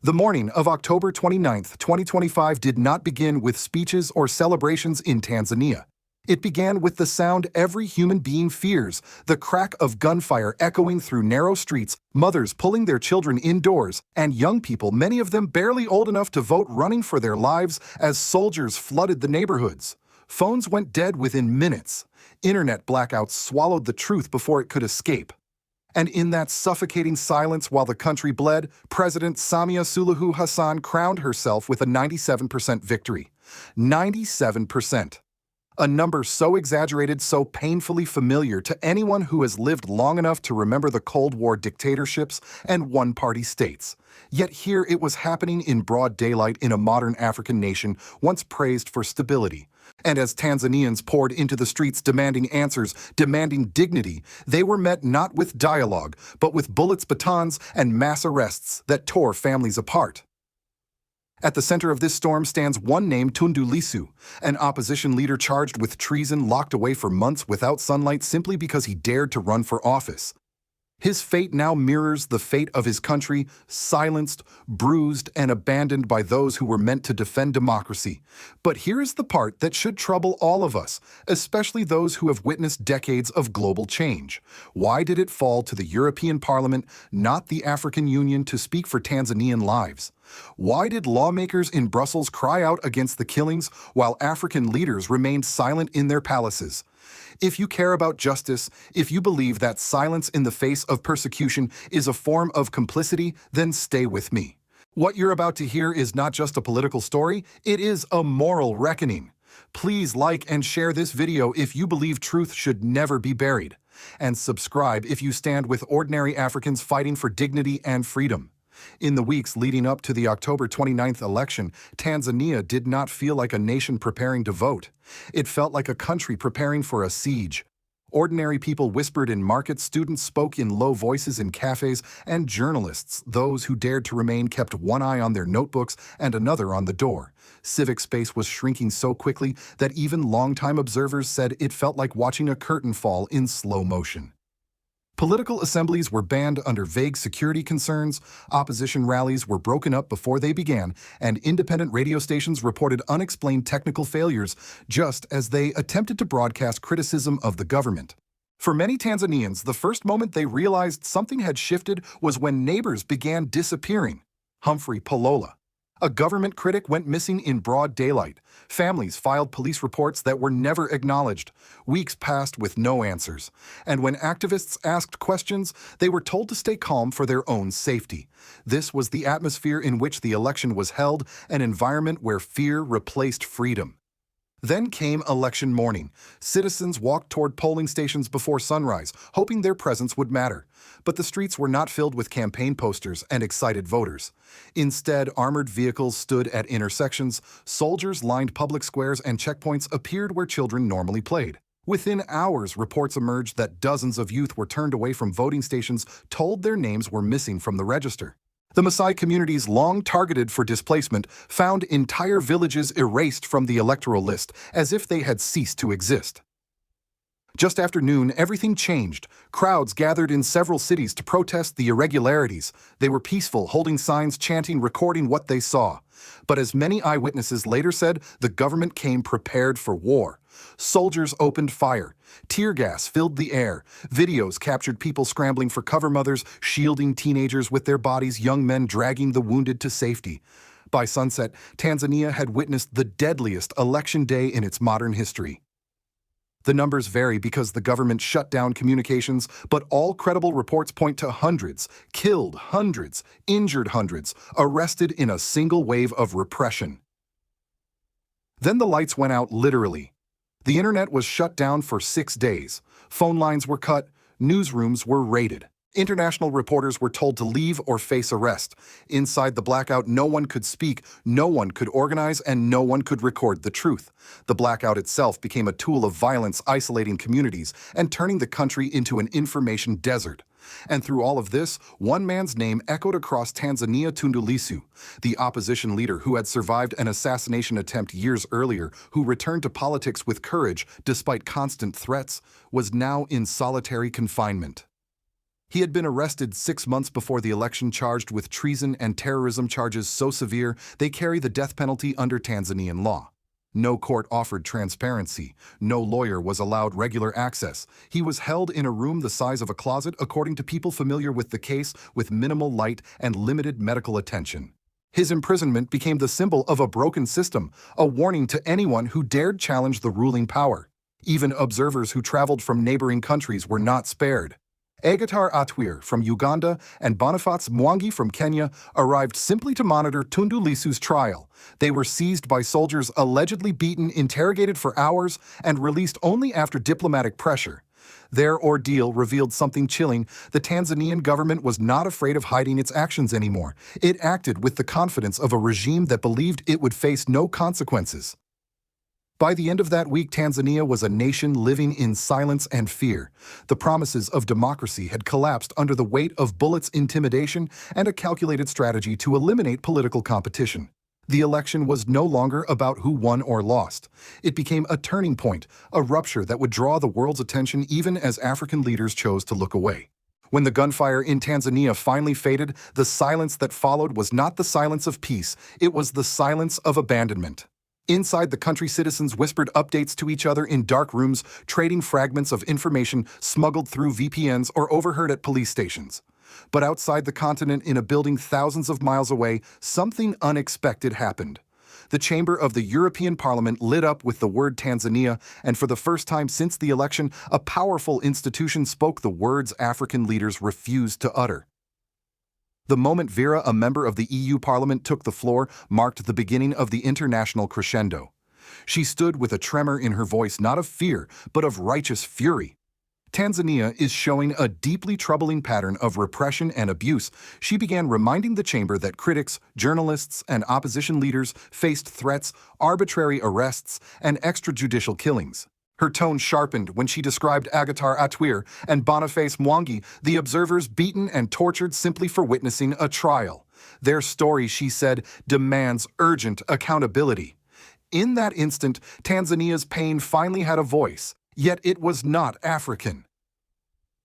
The morning of October 29th, 2025 did not begin with speeches or celebrations in Tanzania. It began with the sound every human being fears, the crack of gunfire echoing through narrow streets, mothers pulling their children indoors, and young people, many of them barely old enough to vote, running for their lives as soldiers flooded the neighborhoods. Phones went dead within minutes. Internet blackouts swallowed the truth before it could escape. And in that suffocating silence while the country bled, President Samia Suluhu Hassan crowned herself with a 97% victory. 97%. A number so exaggerated, so painfully familiar to anyone who has lived long enough to remember the Cold War dictatorships and one-party states. Yet here it was happening in broad daylight in a modern African nation once praised for stability. And as Tanzanians poured into the streets demanding answers, demanding dignity, they were met not with dialogue, but with bullets, batons, and mass arrests that tore families apart. At the center of this storm stands one name, Tundu Lissu, an opposition leader charged with treason, locked away for months without sunlight simply because he dared to run for office. His fate now mirrors the fate of his country, silenced, bruised, and abandoned by those who were meant to defend democracy. But here is the part that should trouble all of us, especially those who have witnessed decades of global change. Why did it fall to the European Parliament, not the African Union, to speak for Tanzanian lives? Why did lawmakers in Brussels cry out against the killings while African leaders remained silent in their palaces? If you care about justice, if you believe that silence in the face of persecution is a form of complicity, then stay with me. What you're about to hear is not just a political story, it is a moral reckoning. Please like and share this video if you believe truth should never be buried. And subscribe if you stand with ordinary Africans fighting for dignity and freedom. In the weeks leading up to the October 29th election, Tanzania did not feel like a nation preparing to vote. It felt like a country preparing for a siege. Ordinary people whispered in markets, students spoke in low voices in cafes, and journalists, those who dared to remain, kept one eye on their notebooks and another on the door. Civic space was shrinking so quickly that even longtime observers said it felt like watching a curtain fall in slow motion. Political assemblies were banned under vague security concerns, opposition rallies were broken up before they began, and independent radio stations reported unexplained technical failures just as they attempted to broadcast criticism of the government. For many Tanzanians, the first moment they realized something had shifted was when neighbors began disappearing. Humphrey Polola, a government critic, went missing in broad daylight. Families filed police reports that were never acknowledged. Weeks passed with no answers. And when activists asked questions, they were told to stay calm for their own safety. This was the atmosphere in which the election was held, an environment where fear replaced freedom. Then came election morning. Citizens walked toward polling stations before sunrise, hoping their presence would matter. But the streets were not filled with campaign posters and excited voters. Instead, armored vehicles stood at intersections, soldiers lined public squares, and checkpoints appeared where children normally played. Within hours, reports emerged that dozens of youth were turned away from voting stations, told their names were missing from the register. The Maasai communities, long targeted for displacement, found entire villages erased from the electoral list, as if they had ceased to exist. Just after noon, everything changed. Crowds gathered in several cities to protest the irregularities. They were peaceful, holding signs, chanting, recording what they saw. But as many eyewitnesses later said, the government came prepared for war. Soldiers opened fire. Tear gas filled the air. Videos captured people scrambling for cover, mothers shielding teenagers with their bodies, young men dragging the wounded to safety. By sunset, Tanzania had witnessed the deadliest election day in its modern history. The numbers vary because the government shut down communications, but all credible reports point to hundreds, killed hundreds, injured hundreds, arrested in a single wave of repression. Then the lights went out, literally. The internet was shut down for 6 days. Phone lines were cut, newsrooms were raided. International reporters were told to leave or face arrest. Inside the blackout, no one could speak, no one could organize, and no one could record the truth. The blackout itself became a tool of violence, isolating communities and turning the country into an information desert. And through all of this, one man's name echoed across Tanzania: Tundu Lissu, the opposition leader who had survived an assassination attempt years earlier, who returned to politics with courage despite constant threats, was now in solitary confinement. He had been arrested 6 months before the election, charged with treason and terrorism, charges so severe they carry the death penalty under Tanzanian law. No court offered transparency. No lawyer was allowed regular access. He was held in a room the size of a closet, according to people familiar with the case, with minimal light and limited medical attention. His imprisonment became the symbol of a broken system, a warning to anyone who dared challenge the ruling power. Even observers who traveled from neighboring countries were not spared. Agatar Atwir from Uganda and Boniface Mwangi from Kenya arrived simply to monitor Tundu Lissu's trial. They were seized by soldiers, allegedly beaten, interrogated for hours, and released only after diplomatic pressure. Their ordeal revealed something chilling. The Tanzanian government was not afraid of hiding its actions anymore. It acted with the confidence of a regime that believed it would face no consequences. By the end of that week, Tanzania was a nation living in silence and fear. The promises of democracy had collapsed under the weight of bullets, intimidation, and a calculated strategy to eliminate political competition. The election was no longer about who won or lost. It became a turning point, a rupture that would draw the world's attention even as African leaders chose to look away. When the gunfire in Tanzania finally faded, the silence that followed was not the silence of peace, it was the silence of abandonment. Inside the country, citizens whispered updates to each other in dark rooms, trading fragments of information smuggled through VPNs or overheard at police stations. But outside the continent, in a building thousands of miles away, something unexpected happened. The chamber of the European Parliament lit up with the word Tanzania, and for the first time since the election, a powerful institution spoke the words African leaders refused to utter. The moment Vera, a member of the EU Parliament, took the floor marked the beginning of the international crescendo. She stood with a tremor in her voice, not of fear, but of righteous fury. Tanzania is showing a deeply troubling pattern of repression and abuse. She began reminding the chamber that critics, journalists, and opposition leaders faced threats, arbitrary arrests, and extrajudicial killings. Her tone sharpened when she described Agatar Atwir and Boniface Mwangi, the observers beaten and tortured simply for witnessing a trial. Their story, she said, demands urgent accountability. In that instant, Tanzania's pain finally had a voice, yet it was not African.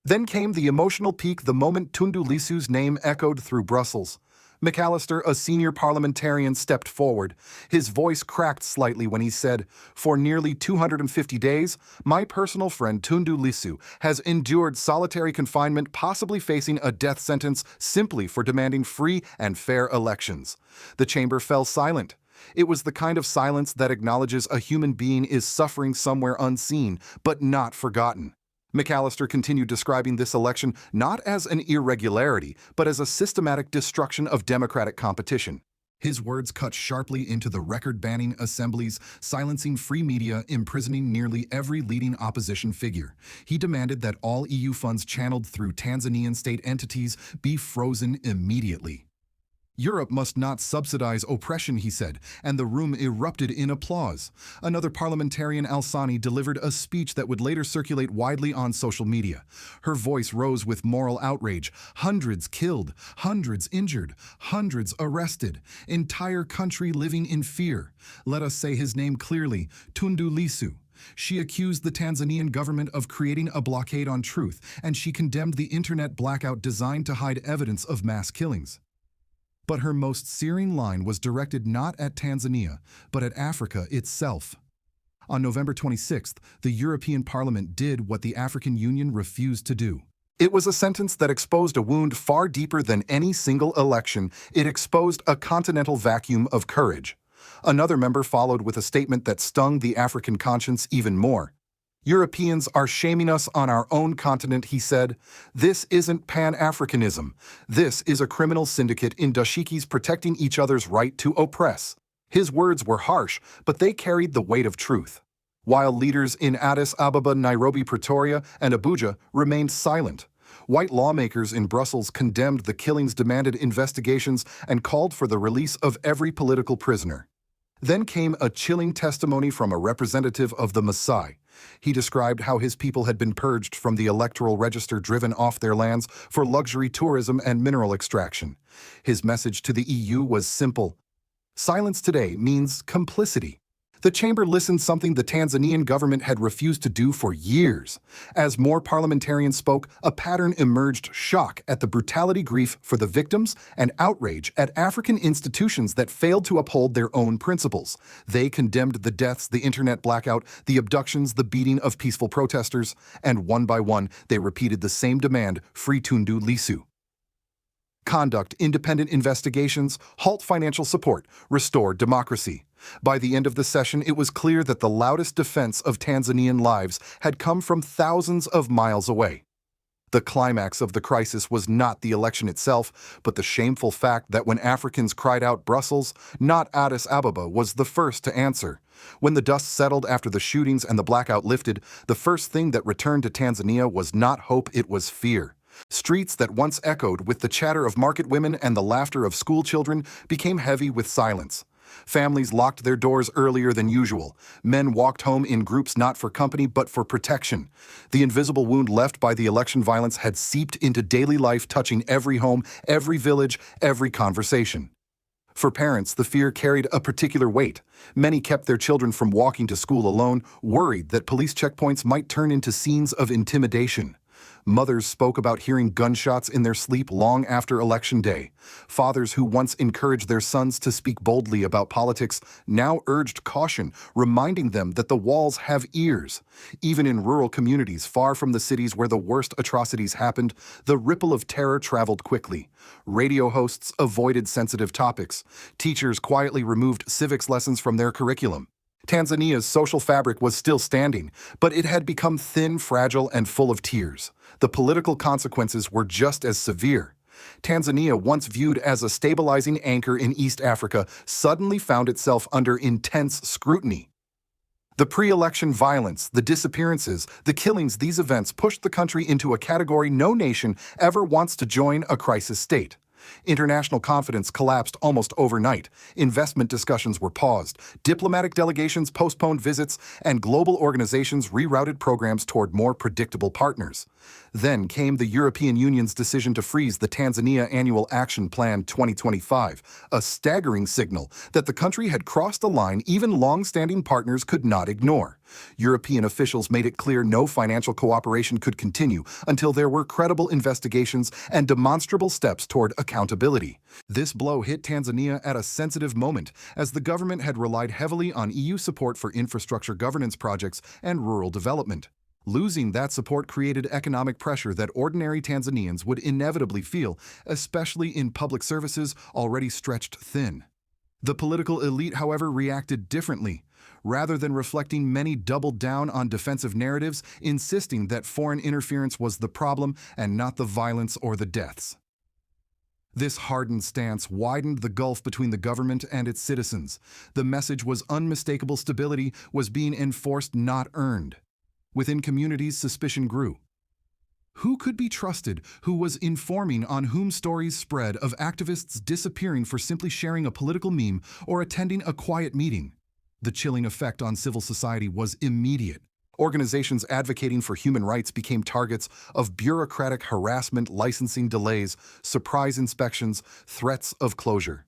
Then came the emotional peak, the moment Tundu Lissu's name echoed through Brussels. McAllister, a senior parliamentarian, stepped forward. His voice cracked slightly when he said, "For nearly 250 days, my personal friend Tundu Lissu has endured solitary confinement, possibly facing a death sentence simply for demanding free and fair elections." The chamber fell silent. It was the kind of silence that acknowledges a human being is suffering somewhere unseen, but not forgotten. McAllister continued, describing this election not as an irregularity, but as a systematic destruction of democratic competition. His words cut sharply into the record-banning assemblies, silencing free media, imprisoning nearly every leading opposition figure. He demanded that all EU funds channeled through Tanzanian state entities be frozen immediately. Europe must not subsidize oppression, he said, and the room erupted in applause. Another parliamentarian, Alsani, delivered a speech that would later circulate widely on social media. Her voice rose with moral outrage. Hundreds killed, hundreds injured, hundreds arrested, entire country living in fear. Let us say his name clearly, Tundu Lissu. She accused the Tanzanian government of creating a blockade on truth, and she condemned the internet blackout designed to hide evidence of mass killings. But her most searing line was directed not at Tanzania, but at Africa itself. On November 26th, the European Parliament did what the African Union refused to do. It was a sentence that exposed a wound far deeper than any single election. It exposed a continental vacuum of courage. Another member followed with a statement that stung the African conscience even more. "Europeans are shaming us on our own continent," he said. "This isn't Pan-Africanism. This is a criminal syndicate in dashikis protecting each other's right to oppress." His words were harsh, but they carried the weight of truth. While leaders in Addis Ababa, Nairobi, Pretoria, and Abuja remained silent, white lawmakers in Brussels condemned the killings, demanded investigations, and called for the release of every political prisoner. Then came a chilling testimony from a representative of the Maasai. He described how his people had been purged from the electoral register, driven off their lands for luxury tourism and mineral extraction. His message to the EU was simple. Silence today means complicity. The chamber listened, something the Tanzanian government had refused to do for years. As more parliamentarians spoke, a pattern emerged: shock at the brutality, grief for the victims, and outrage at African institutions that failed to uphold their own principles. They condemned the deaths, the internet blackout, the abductions, the beating of peaceful protesters, and one by one, they repeated the same demand: free Tundu Lissu. Conduct independent investigations, halt financial support, restore democracy. By the end of the session, it was clear that the loudest defense of Tanzanian lives had come from thousands of miles away. The climax of the crisis was not the election itself, but the shameful fact that when Africans cried out, Brussels, not Addis Ababa, was the first to answer. When the dust settled after the shootings and the blackout lifted, the first thing that returned to Tanzania was not hope, it was fear. Streets that once echoed with the chatter of market women and the laughter of school children became heavy with silence. Families locked their doors earlier than usual. Men walked home in groups, not for company but for protection. The invisible wound left by the election violence had seeped into daily life, touching every home, every village, every conversation. For parents, the fear carried a particular weight. Many kept their children from walking to school alone, worried that police checkpoints might turn into scenes of intimidation. Mothers spoke about hearing gunshots in their sleep long after Election Day. Fathers who once encouraged their sons to speak boldly about politics now urged caution, reminding them that the walls have ears. Even in rural communities far from the cities where the worst atrocities happened, the ripple of terror traveled quickly. Radio hosts avoided sensitive topics. Teachers quietly removed civics lessons from their curriculum. Tanzania's social fabric was still standing, but it had become thin, fragile, and full of tears. The political consequences were just as severe. Tanzania, once viewed as a stabilizing anchor in East Africa, suddenly found itself under intense scrutiny. The pre-election violence, the disappearances, the killings, these events pushed the country into a category no nation ever wants to join: a crisis state. International confidence collapsed almost overnight. Investment discussions were paused, diplomatic delegations postponed visits, and global organizations rerouted programs toward more predictable partners. Then came the European Union's decision to freeze the Tanzania Annual Action Plan 2025, a staggering signal that the country had crossed a line even long-standing partners could not ignore. European officials made it clear no financial cooperation could continue until there were credible investigations and demonstrable steps toward accountability. This blow hit Tanzania at a sensitive moment, as the government had relied heavily on EU support for infrastructure governance projects and rural development. Losing that support created economic pressure that ordinary Tanzanians would inevitably feel, especially in public services already stretched thin. The political elite, however, reacted differently. Rather than reflecting, many doubled down on defensive narratives, insisting that foreign interference was the problem and not the violence or the deaths. This hardened stance widened the gulf between the government and its citizens. The message was unmistakable: stability was being enforced, not earned. Within communities, suspicion grew. Who could be trusted? Who was informing on whom? Stories spread of activists disappearing for simply sharing a political meme or attending a quiet meeting. The chilling effect on civil society was immediate. Organizations advocating for human rights became targets of bureaucratic harassment, licensing delays, surprise inspections, threats of closure.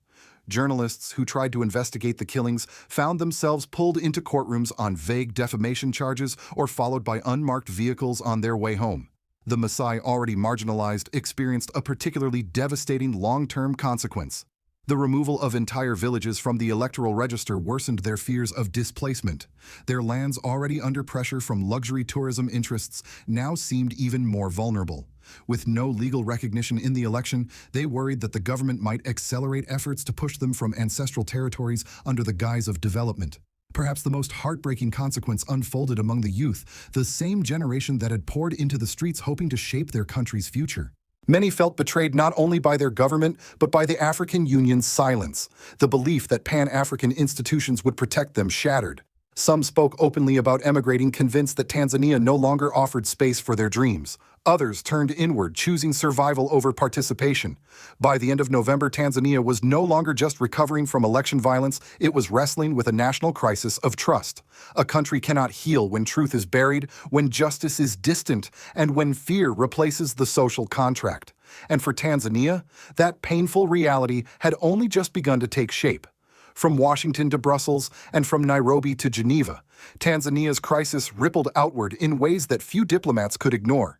Journalists who tried to investigate the killings found themselves pulled into courtrooms on vague defamation charges or followed by unmarked vehicles on their way home. The Maasai, already marginalized, experienced a particularly devastating long-term consequence. The removal of entire villages from the electoral register worsened their fears of displacement. Their lands, already under pressure from luxury tourism interests, now seemed even more vulnerable. With no legal recognition in the election, they worried that the government might accelerate efforts to push them from ancestral territories under the guise of development. Perhaps the most heartbreaking consequence unfolded among the youth, the same generation that had poured into the streets hoping to shape their country's future. Many felt betrayed not only by their government, but by the African Union's silence. The belief that Pan-African institutions would protect them shattered. Some spoke openly about emigrating, convinced that Tanzania no longer offered space for their dreams. Others turned inward, choosing survival over participation. By the end of November, Tanzania was no longer just recovering from election violence, it was wrestling with a national crisis of trust. A country cannot heal when truth is buried, when justice is distant, and when fear replaces the social contract. And for Tanzania, that painful reality had only just begun to take shape. From Washington to Brussels and from Nairobi to Geneva, Tanzania's crisis rippled outward in ways that few diplomats could ignore.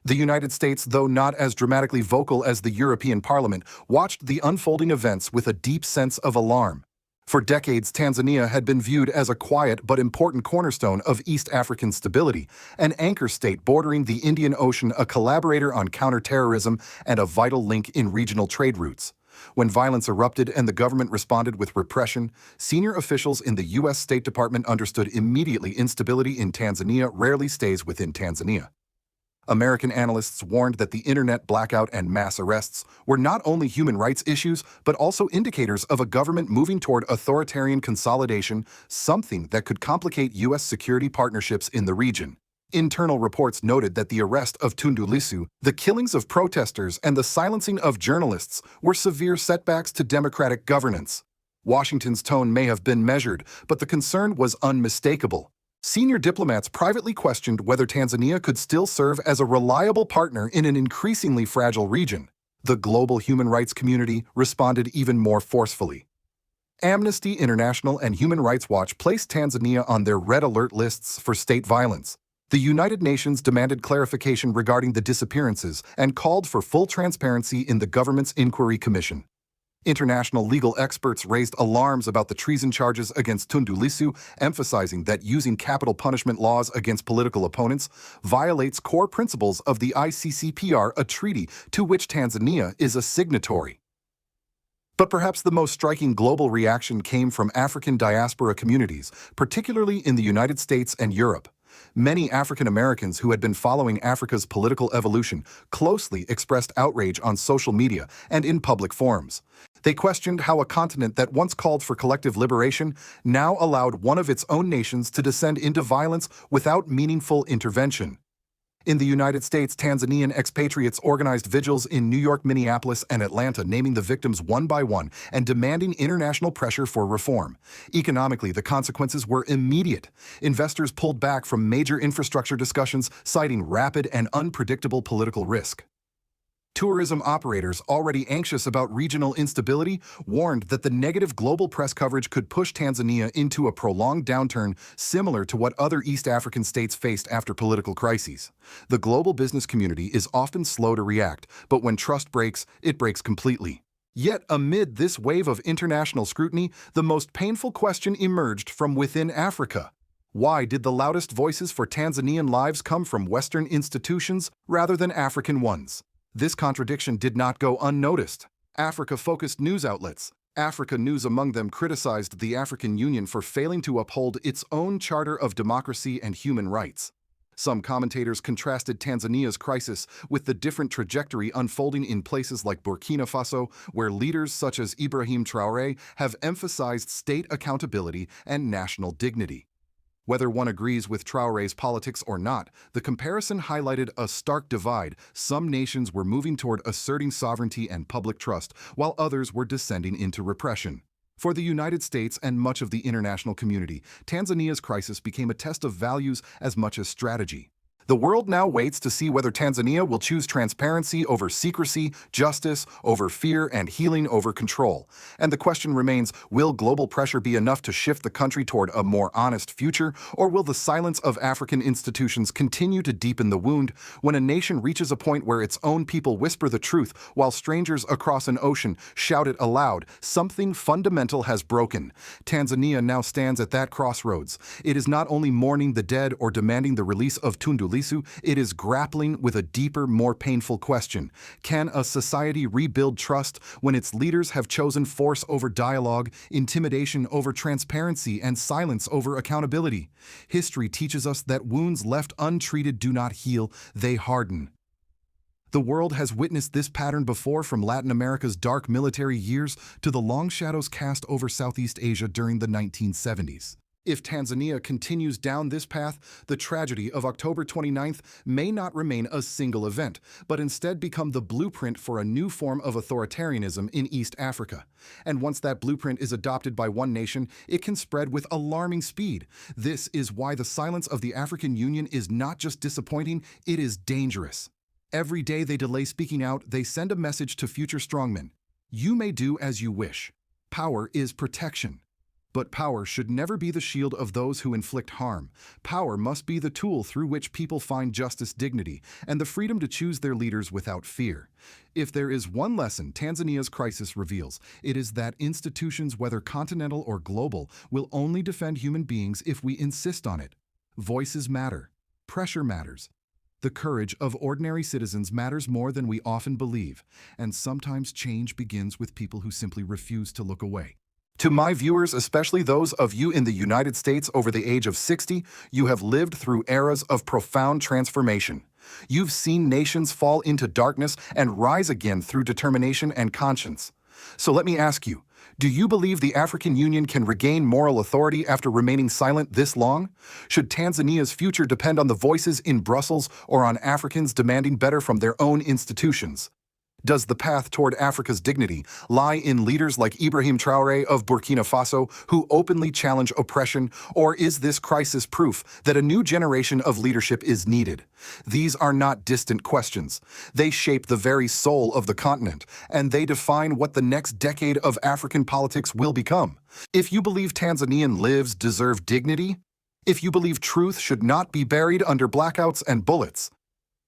The United States, though not as dramatically vocal as the European Parliament, watched the unfolding events with a deep sense of alarm. For decades, Tanzania had been viewed as a quiet but important cornerstone of East African stability, an anchor state bordering the Indian Ocean, a collaborator on counterterrorism, and a vital link in regional trade routes. When violence erupted and the government responded with repression, senior officials in the U.S. State Department understood immediately instability in Tanzania rarely stays within Tanzania. American analysts warned that the internet blackout and mass arrests were not only human rights issues, but also indicators of a government moving toward authoritarian consolidation, something that could complicate U.S. security partnerships in the region. Internal reports noted that the arrest of Tundu Lissu, the killings of protesters, and the silencing of journalists were severe setbacks to democratic governance. Washington's tone may have been measured, but the concern was unmistakable. Senior diplomats privately questioned whether Tanzania could still serve as a reliable partner in an increasingly fragile region. The global human rights community responded even more forcefully. Amnesty International and Human Rights Watch placed Tanzania on their red alert lists for state violence. The United Nations demanded clarification regarding the disappearances and called for full transparency in the government's inquiry commission. International legal experts raised alarms about the treason charges against Tundu Lissu, emphasizing that using capital punishment laws against political opponents violates core principles of the ICCPR, a treaty to which Tanzania is a signatory. But perhaps the most striking global reaction came from African diaspora communities, particularly in the United States and Europe. Many African Americans who had been following Africa's political evolution closely expressed outrage on social media and in public forums. They questioned how a continent that once called for collective liberation now allowed one of its own nations to descend into violence without meaningful intervention. In the United States, Tanzanian expatriates organized vigils in New York, Minneapolis, and Atlanta, naming the victims one by one and demanding international pressure for reform. Economically, the consequences were immediate. Investors pulled back from major infrastructure discussions, citing rapid and unpredictable political risk. Tourism operators, already anxious about regional instability, warned that the negative global press coverage could push Tanzania into a prolonged downturn similar to what other East African states faced after political crises. The global business community is often slow to react, but when trust breaks, it breaks completely. Yet, amid this wave of international scrutiny, the most painful question emerged from within Africa. Why did the loudest voices for Tanzanian lives come from Western institutions rather than African ones? This contradiction did not go unnoticed. Africa-focused news outlets, Africa News among them, criticized the African Union for failing to uphold its own charter of democracy and human rights. Some commentators contrasted Tanzania's crisis with the different trajectory unfolding in places like Burkina Faso, where leaders such as Ibrahim Traore have emphasized state accountability and national dignity. Whether one agrees with Traore's politics or not, the comparison highlighted a stark divide. Some nations were moving toward asserting sovereignty and public trust, while others were descending into repression. For the United States and much of the international community, Tanzania's crisis became a test of values as much as strategy. The world now waits to see whether Tanzania will choose transparency over secrecy, justice over fear, and healing over control. And the question remains, will global pressure be enough to shift the country toward a more honest future, or will the silence of African institutions continue to deepen the wound when a nation reaches a point where its own people whisper the truth while strangers across an ocean shout it aloud? Something fundamental has broken. Tanzania now stands at that crossroads. It is not only mourning the dead or demanding the release of Tundu Lissu, it is grappling with a deeper, more painful question. Can a society rebuild trust when its leaders have chosen force over dialogue, intimidation over transparency, and silence over accountability? History teaches us that wounds left untreated do not heal, they harden. The world has witnessed this pattern before, from Latin America's dark military years to the long shadows cast over Southeast Asia during the 1970s. If Tanzania continues down this path, the tragedy of October 29th may not remain a single event, but instead become the blueprint for a new form of authoritarianism in East Africa. And once that blueprint is adopted by one nation, it can spread with alarming speed. This is why the silence of the African Union is not just disappointing, it is dangerous. Every day they delay speaking out, they send a message to future strongmen. You may do as you wish. Power is protection. But power should never be the shield of those who inflict harm. Power must be the tool through which people find justice, dignity, and the freedom to choose their leaders without fear. If there is one lesson Tanzania's crisis reveals, it is that institutions, whether continental or global, will only defend human beings if we insist on it. Voices matter. Pressure matters. The courage of ordinary citizens matters more than we often believe, and sometimes change begins with people who simply refuse to look away. To my viewers, especially those of you in the United States over the age of 60, you have lived through eras of profound transformation. You've seen nations fall into darkness and rise again through determination and conscience. So let me ask you, do you believe the African Union can regain moral authority after remaining silent this long? Should Tanzania's future depend on the voices in Brussels or on Africans demanding better from their own institutions? Does the path toward Africa's dignity lie in leaders like Ibrahim Traore of Burkina Faso who openly challenge oppression, or is this crisis proof that a new generation of leadership is needed? These are not distant questions. They shape the very soul of the continent, and they define what the next decade of African politics will become. If you believe Tanzanian lives deserve dignity, if you believe truth should not be buried under blackouts and bullets,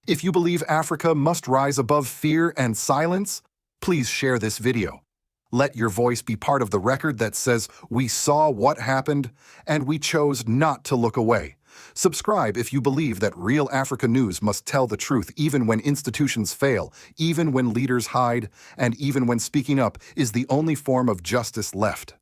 if you believe Africa must rise above fear and silence, please share this video. Let your voice be part of the record that says we saw what happened and we chose not to look away. Subscribe if you believe that Real Africa News must tell the truth even when institutions fail, even when leaders hide, and even when speaking up is the only form of justice left.